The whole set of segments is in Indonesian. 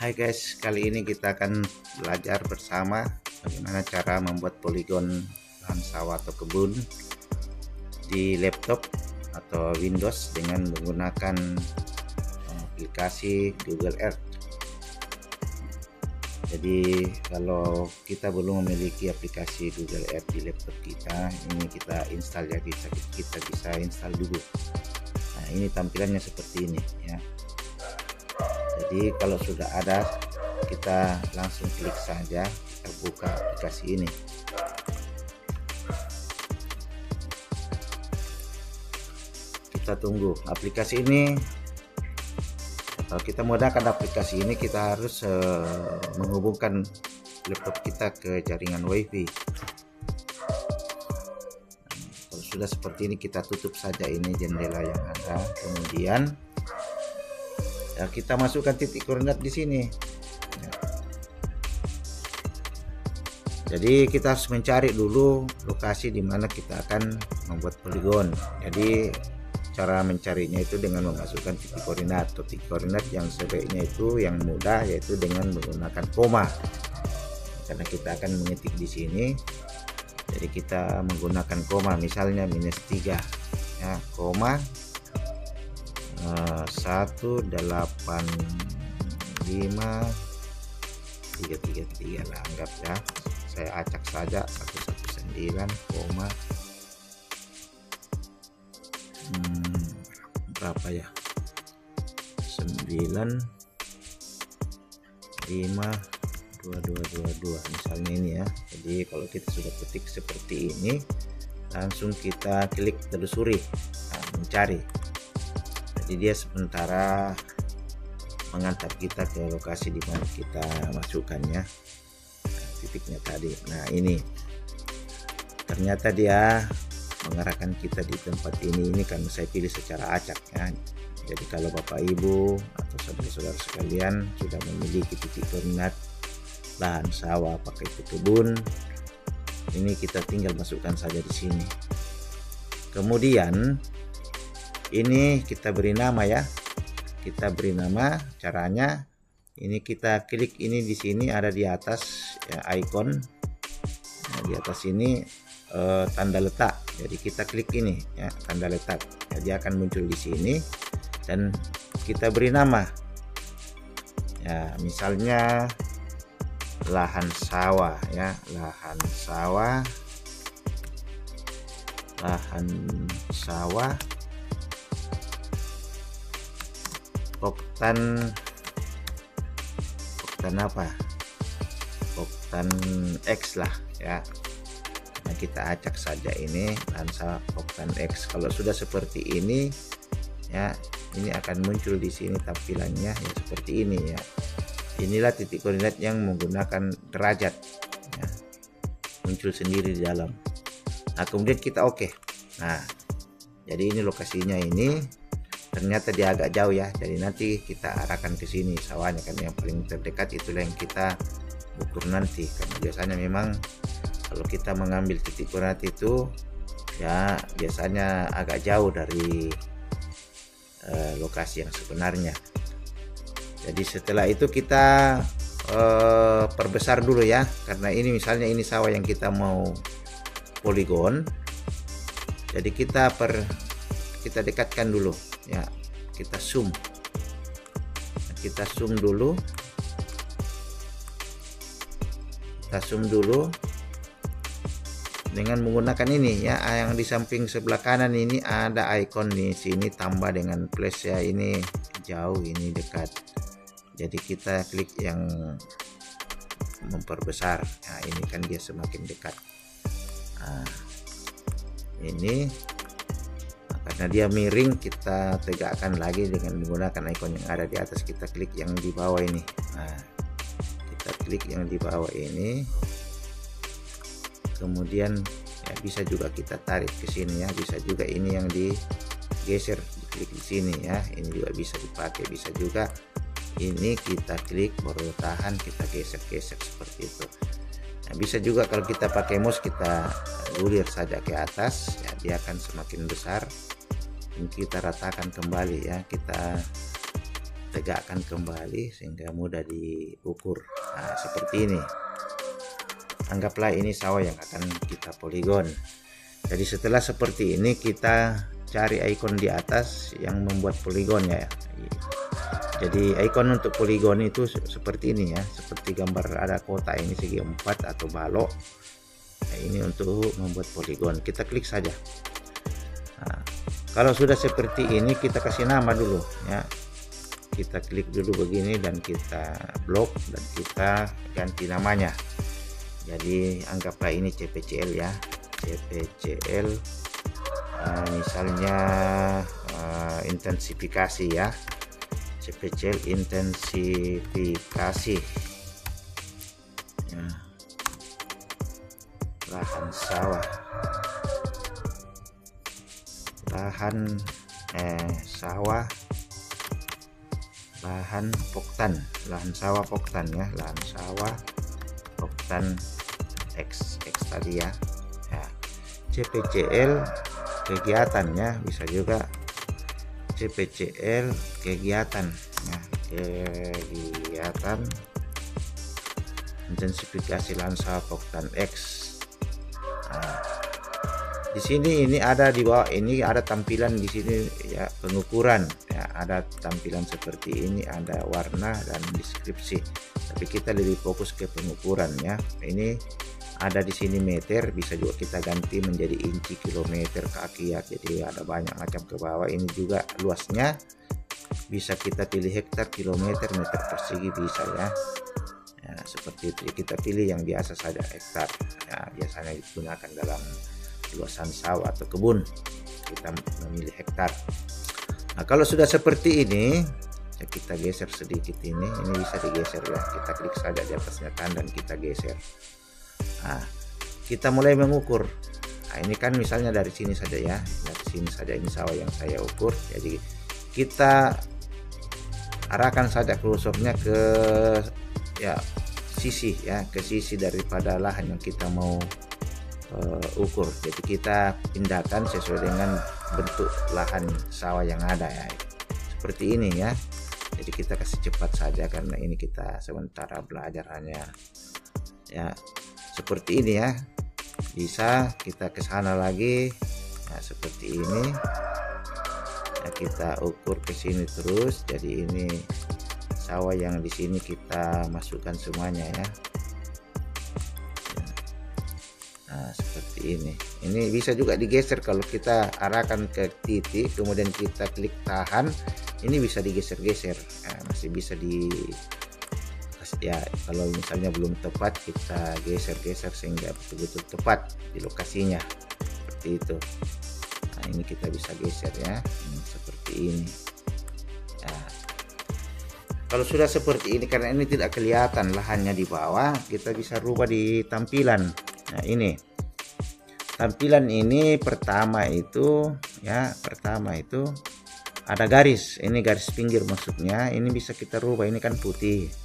Hai guys, kali ini kita akan belajar bersama bagaimana cara membuat poligon lahan sawah atau kebun di laptop atau Windows dengan menggunakan aplikasi Google Earth. Jadi kalau kita belum memiliki aplikasi Google Earth di laptop kita, ini kita install ya, kita bisa install dulu. Nah, ini tampilannya seperti ini ya. Jadi kalau sudah ada, kita langsung klik saja, kita buka aplikasi ini. Kita tunggu aplikasi ini. Kalau kita menggunakan aplikasi ini, kita harus menghubungkan laptop kita ke jaringan WiFi. Kalau sudah seperti ini, kita tutup saja ini jendela yang ada. Kemudian ya, kita masukkan titik koordinat di sini. Jadi kita harus mencari dulu lokasi di mana kita akan membuat poligon. Jadi cara mencarinya itu dengan memasukkan titik koordinat. Titik koordinat yang sebaiknya itu yang mudah, yaitu dengan menggunakan koma. Karena kita akan mengetik di sini, jadi kita menggunakan koma, misalnya -3 ya, koma 185,333 lah, anggap ya, saya acak saja 119, berapa ya, 95,2222 misalnya ini ya. Jadi kalau kita sudah ketik seperti ini, langsung kita klik telusuri, mencari. Jadi dia sementara mengantar kita ke lokasi di mana kita masukkannya titiknya tadi. Nah, ini ternyata dia mengarahkan kita di tempat ini karena saya pilih secara acak ya. Jadi kalau Bapak Ibu atau saudara-saudara sekalian sudah memiliki titik koordinat lahan sawah pakai kebun, ini kita tinggal masukkan saja di sini. Kemudian ini kita beri nama ya. Kita beri nama, caranya ini kita klik ini di sini, ada di atas ya, icon. Nah, di atas ini tanda letak. Jadi kita klik ini ya, tanda letak. Ya, dia akan muncul di sini dan kita beri nama. Ya, misalnya lahan sawah ya, lahan sawah Oktan apa? Oktan X lah ya. Nah, kita acak saja ini lahan sawah Oktan X. Kalau sudah seperti ini ya, ini akan muncul di sini tampilannya ya, seperti ini ya. Inilah titik koordinat yang menggunakan derajat ya, muncul sendiri di dalam. Nah, kemudian kita oke. Nah, jadi ini lokasinya ini. Ternyata dia agak jauh ya, jadi nanti kita arahkan ke sini sawahnya, kan yang paling terdekat itulah yang kita ukur nanti. Karena biasanya memang kalau kita mengambil titik koordinat itu ya biasanya agak jauh dari lokasi yang sebenarnya. Jadi setelah itu kita perbesar dulu ya, karena ini misalnya ini sawah yang kita mau poligon, jadi kita dekatkan dulu ya, kita zoom dulu, dengan menggunakan ini ya, yang di samping sebelah kanan ini ada icon di sini tambah dengan plus ya, ini jauh ini dekat, jadi kita klik yang memperbesar. Nah, ini kan dia semakin dekat. Nah, ini karena dia miring, kita tegakkan lagi dengan menggunakan icon yang ada di atas. Kita klik yang di bawah ini. Nah, kita klik yang di bawah ini. Kemudian ya, bisa juga kita tarik ke sini ya, bisa juga ini yang digeser, diklik di sini ya. Ini juga bisa dipakai, bisa juga ini kita klik baru tahan, kita geser-geser seperti itu. Nah, bisa juga kalau kita pakai mouse, kita gulir saja ke atas ya, dia akan semakin besar. Dan kita ratakan kembali ya, kita tegakkan kembali sehingga mudah diukur. Nah, seperti ini. Anggaplah ini sawah yang akan kita poligon. Jadi setelah seperti ini kita cari ikon di atas yang membuat poligon ya. Jadi ikon untuk poligon itu seperti ini ya, seperti gambar ada kotak ini segi 4 atau balok. Nah, ini untuk membuat poligon. Kita klik saja. Nah, kalau sudah seperti ini kita kasih nama dulu ya. Kita klik dulu begini dan kita blok dan kita ganti namanya. Jadi anggaplah ini CPCL ya. CPCL misalnya intensifikasi ya. CPCL intensifikasi ya. Lahan sawah, lahan sawah, lahan poktan, lahan sawah poktan ya, lahan sawah poktan X tadi ya. Ya, CPCL kegiatannya bisa juga CPCL kegiatan ya, kegiatan intensifikasi lahan sawah poktan X. Nah, di sini ini ada di bawah ini ada tampilan di sini ya, pengukuran ya, ada tampilan seperti ini, ada warna dan deskripsi. Tapi kita lebih fokus ke pengukuran ya. Ini ada di sini meter, bisa juga kita ganti menjadi inci, kilometer, kaki ya. Jadi ada banyak macam ke bawah. Ini juga luasnya bisa kita pilih hektar, kilometer, meter persegi bisa ya. Ya seperti itu kita pilih yang biasa saja hektar. Ya, biasanya digunakan dalam luasan sawah atau kebun. Kita memilih hektar. Nah kalau sudah seperti ini ya kita geser sedikit ini bisa digeser ya. Kita klik saja di atasnya kan dan kita geser. Nah, kita mulai mengukur. Nah, ini kan misalnya dari sini saja ya, dari sini saja ini sawah yang saya ukur. Jadi kita arahkan saja kursornya ke ya sisi ya, ke sisi daripada lahan yang kita mau ukur. Jadi kita pindahkan sesuai dengan bentuk lahan sawah yang ada ya. Seperti ini ya. Jadi kita kasih cepat saja karena ini kita sementara belajar hanya ya. Seperti ini ya, bisa kita ke sana lagi ya, seperti ini ya, kita ukur ke sini terus. Jadi ini sawah yang di sini kita masukkan semuanya ya. Nah seperti ini bisa juga digeser kalau kita arahkan ke titik kemudian kita klik tahan, ini bisa digeser-geser. Nah, masih bisa di ya, kalau misalnya belum tepat kita geser-geser sehingga betul-betul tepat di lokasinya seperti itu. Nah ini kita bisa geser ya, seperti ini ya. Kalau sudah seperti ini karena ini tidak kelihatan lahannya di bawah, kita bisa rubah di tampilan. Nah ini tampilan ini pertama itu ya, pertama itu ada garis, ini garis pinggir maksudnya, ini bisa kita rubah, ini kan putih.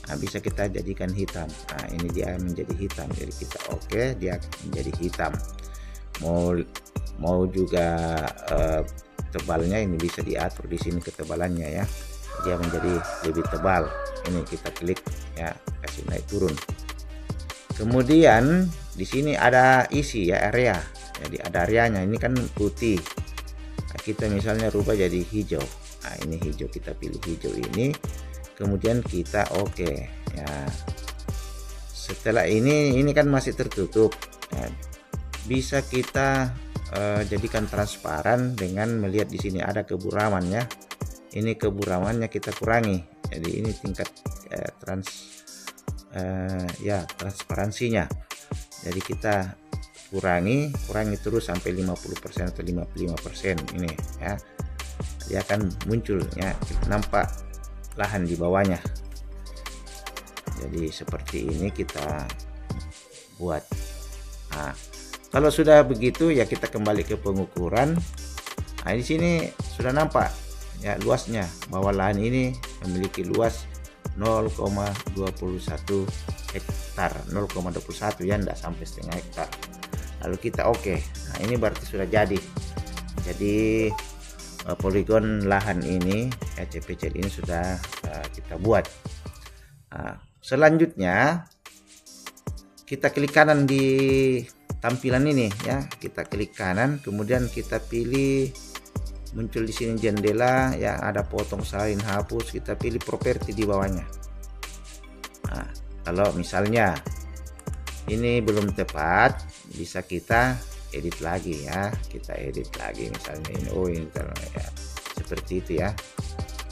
Nah, bisa kita jadikan hitam. Nah ini dia menjadi hitam, jadi kita oke, dia menjadi hitam. Mau juga tebalnya ini bisa diatur di sini ketebalannya ya, dia menjadi lebih tebal. Ini kita klik ya, kasih naik turun. Kemudian di sini ada isi ya, area. Jadi ada areanya, ini kan putih. Nah, kita misalnya rubah jadi hijau. Nah ini hijau, kita pilih hijau ini. Kemudian kita oke ya. Setelah ini kan masih tertutup ya. Bisa kita jadikan transparan dengan melihat di sini ada keburaman ya. Ini keburamannya kita kurangi. Jadi ini tingkat transparansinya. Jadi kita kurangi terus sampai 50% atau 55% ini ya. Dia akan muncul ya, nampak lahan di bawahnya. Jadi seperti ini kita buat. Nah, kalau sudah begitu ya kita kembali ke pengukuran. Nah, di sini sudah nampak ya luasnya bahwa lahan ini memiliki luas 0,21 hektar, 0,21 ya, enggak sampai setengah hektar. Lalu kita oke. Nah, ini berarti sudah jadi. Jadi poligon lahan ini ya. CPCL ini sudah kita buat. Nah, selanjutnya kita klik kanan di tampilan ini ya, kita klik kanan, kemudian kita pilih, muncul di sini jendela ya, ada potong salin hapus, kita pilih properti di bawahnya. Nah, kalau misalnya ini belum tepat, bisa kita edit lagi ya, kita edit lagi misalnya ini, oh ini ya, seperti itu ya,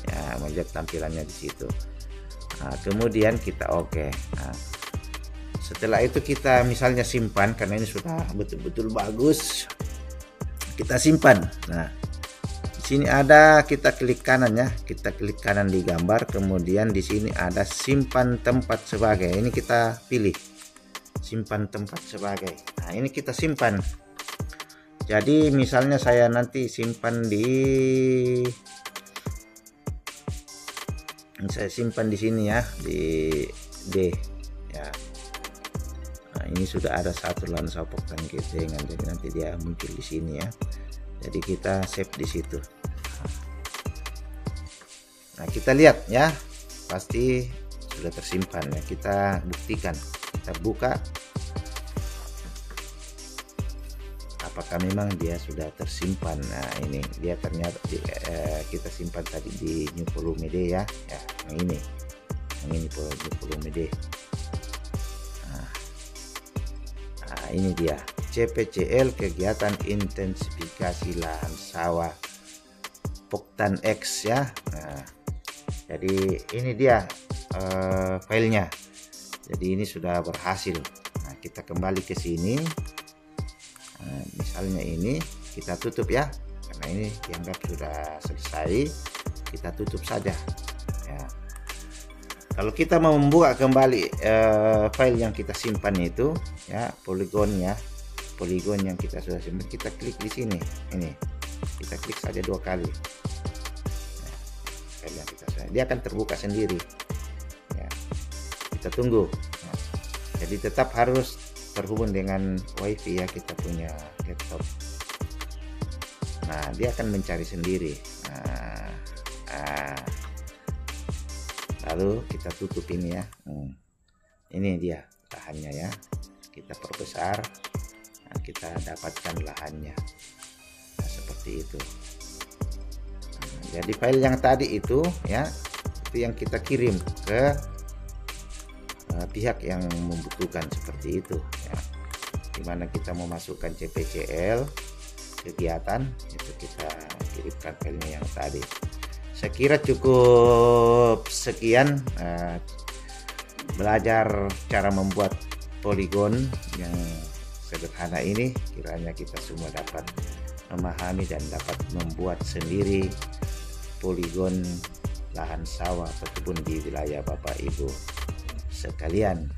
ya melihat tampilannya di situ. Nah, kemudian kita oke. Nah, setelah itu kita misalnya simpan, karena ini sudah betul-betul bagus, kita simpan. Nah, di sini ada, kita klik kanan ya, kita klik kanan di gambar, kemudian di sini ada simpan tempat sebagai, ini kita pilih simpan tempat sebagai. Nah, ini kita simpan. Jadi misalnya saya nanti simpan saya simpan di sini ya, di D ya. Nah, ini sudah ada satu lensa poktan ketengan, jadi nanti dia muncul di sini ya. Jadi kita save di situ. Nah, kita lihat ya, pasti sudah tersimpan ya. Kita buktikan, kita buka apakah memang dia sudah tersimpan. Nah, ini dia ternyata kita simpan tadi di New Volume D ya, ya yang ini New Volume D. Nah, ini dia CPCL, kegiatan intensifikasi lahan sawah Poktan X ya. Nah, jadi ini dia filenya. Jadi ini sudah berhasil. Nah, kita kembali ke sini. Nah, misalnya ini kita tutup ya, karena ini dianggap sudah selesai, kita tutup saja ya. Kalau kita mau membuka kembali file yang kita simpan itu ya, poligon yang kita sudah simpan, kita klik di sini, ini kita klik saja 2 kali ya, file yang kita sudah, dia akan terbuka sendiri ya. Kita tunggu ya. Jadi tetap harus terhubung dengan wifi ya, kita punya laptop. Nah, dia akan mencari sendiri. Lalu kita tutup ini ya. Ini dia lahannya ya, kita perbesar. Nah, kita dapatkan lahannya. Nah, seperti itu. Nah, jadi file yang tadi itu ya, itu yang kita kirim ke pihak yang membutuhkan, seperti itu ya. Dimana kita mau masukkan CPCL kegiatan, itu kita kirimkan filenya yang tadi. Saya kira cukup sekian belajar cara membuat poligon yang sederhana ini. Kiranya kita semua dapat memahami dan dapat membuat sendiri poligon lahan sawah atau kebun di wilayah Bapak Ibu sekalian.